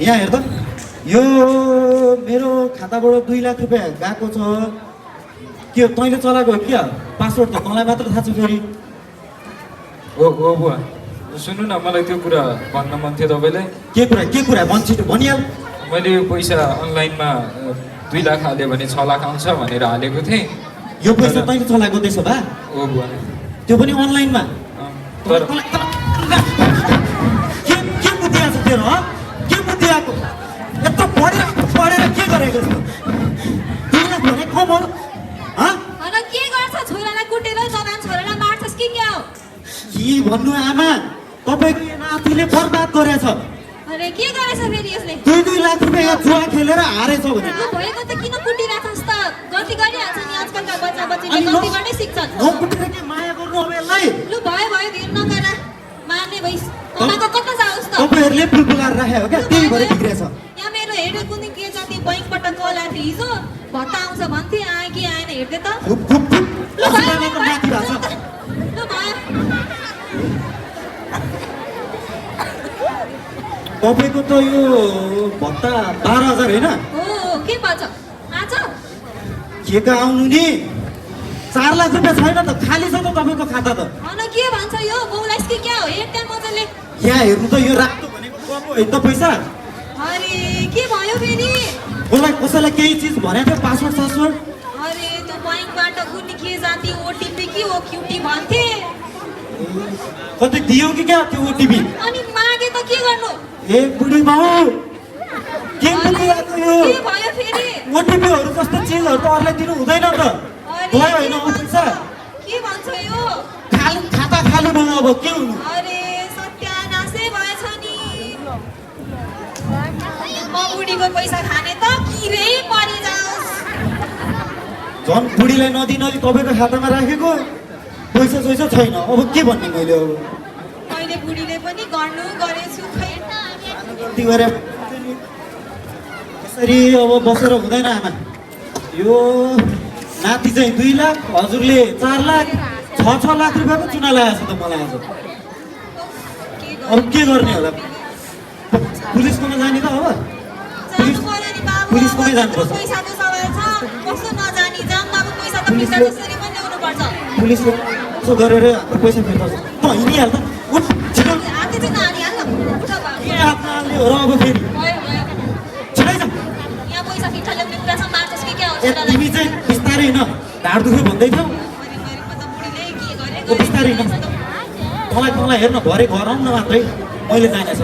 यहाँ हेर त यो मेरो खाताबाट 2 लाख रुपियाँ गएको छ के तैँले चलाएको हो क्या पासवर्ड त तँलाई मात्र थाहा छ फेरि हो बुवा सुन्नु न मलाई त्यो कुरा भन्न मन थियो तपाईँलाई के कुरा भन् छिटो भनिहाल मैले यो पैसा अनलाइनमा 2 लाख हाल्यो भने 6 लाख आउँछ भनेर हालेको थिएँ यो पैसा तैँले चलाएको त्यसो भए हो बुवा त्यो पनि अनलाइनमा तर के बुद्धि आएको तेरो के बुद्धि आएको यत्रो पढेर के गरेको छ 2 लाख भने कम हो अनि के गर्छ छोरालाई कुटेर जवान छोरालाई मार्छस् कि के हो के भन्नु आमा तपाईँको नातिले बर्बाद गरेछ अरे के गरेछ फेरि यसले 2 लाख रुपियाँ जुवा खेलेर हारेछ भने लु भएको त किन कुटिराछस् त गल्ती गरिहाल्छ नि आजकलका बच्चा बच्चीले गल्ती गर्नै सिक्छन् नकुटेर के माया गर्नु अब यसलाई लु भयो धिर नगर मार्ने भइस तपाईँको कता जाओस् त तपाईँहरूले बुलबुलाएर राखे हो क्या त्यही भएर बिग्रेछ यहाँ मेरो हेरेर कुनै के जाति बैंकबाट कल आएको थियो हिजो भत्ता आउँछ भन्थे आयो कि आएन हेर्दै त फुप फुप फुप लु भयो अस्पतालको माथि भएको छ लु भयो तपाईँको त यो भत्ता 12,000 होइन हो के भन्छ आज के का आउनु नि 4 लाख रुपियाँ छैन त खाली छ त तपाईँको खाता त अन के भन्छ यो बौलाइस कि क्या हो हेर त्यहाँ मजाले यहाँ हेर्नु त यो रातो भनेको कम हो त पैसा अरे के भयो फेरि उसलाई कसैलाई केही चिज भनेको थियो पासवर्ड सासवर्ड अरे त्यो बैंकबाट कुनै के जाति ओटिपी कि ओ क्युटी भन्थे कतै दियो कि क्या त्यो ओटिपी अनि मागे त के गर्नु ए बुढी बाउ के बुझिरहेको यो के भयो फेरि ओटिपीहरू जस्तो चिजहरू त अरूलाई दिनु हुँदैन त भयो होइन अब पैसा के भन्छ यो खाली खाता खाली भयो अब के हुनु अरे सत्यानाशै भएछ नि म बुढीको पैसा खाने त किरै परिजाओस् झन् बुढीलाई नदी तपाईँको खातामा राखेको पैसा सैसा छैन अब के भन्ने मैले अब मैले बुढीले पनि गर्नु गरेछु खै गल्ती गरे यसरी अब बसेर हुँदैन आमा यो नाति चाहिँ 2 लाख हजुरले 4 लाख 6 लाख रुपियाँको चुना लगाएको छ त मलाई आज अब के गर्ने होला पुलिसकोमा जाने त अब जानु पर्यो नि बाबु पुलिसकोमै जानुपर्छ पैसाको सवाल छ कस्तो नजानी जाम बाबु पैसा त फिर्ता जसरी पनि ल्याउनु पर्छ पुलिसले यसो गरेर हाम्रो पैसा फिर्ता त हिँडिहाल्छ उठ छिटो हातै चाहिँ नानीहाल्नु उठ बाबु के हातमा हाल्ने हो र अब फेरि भयो भयो छिटै जा यहाँ पैसा फिर्ता ल्याउने कुरा छ मार्छस् कि क्या हो ए छोरालाई तिमी चाहिँ बिस्तारै हिँड ढाड दुख्यो भन्दै थियौ गरिबमा त बुढीले के गरे बिस्तारै हिँड तँलाई हेर्न भरे घर आउन मात्रै मैले जानेछ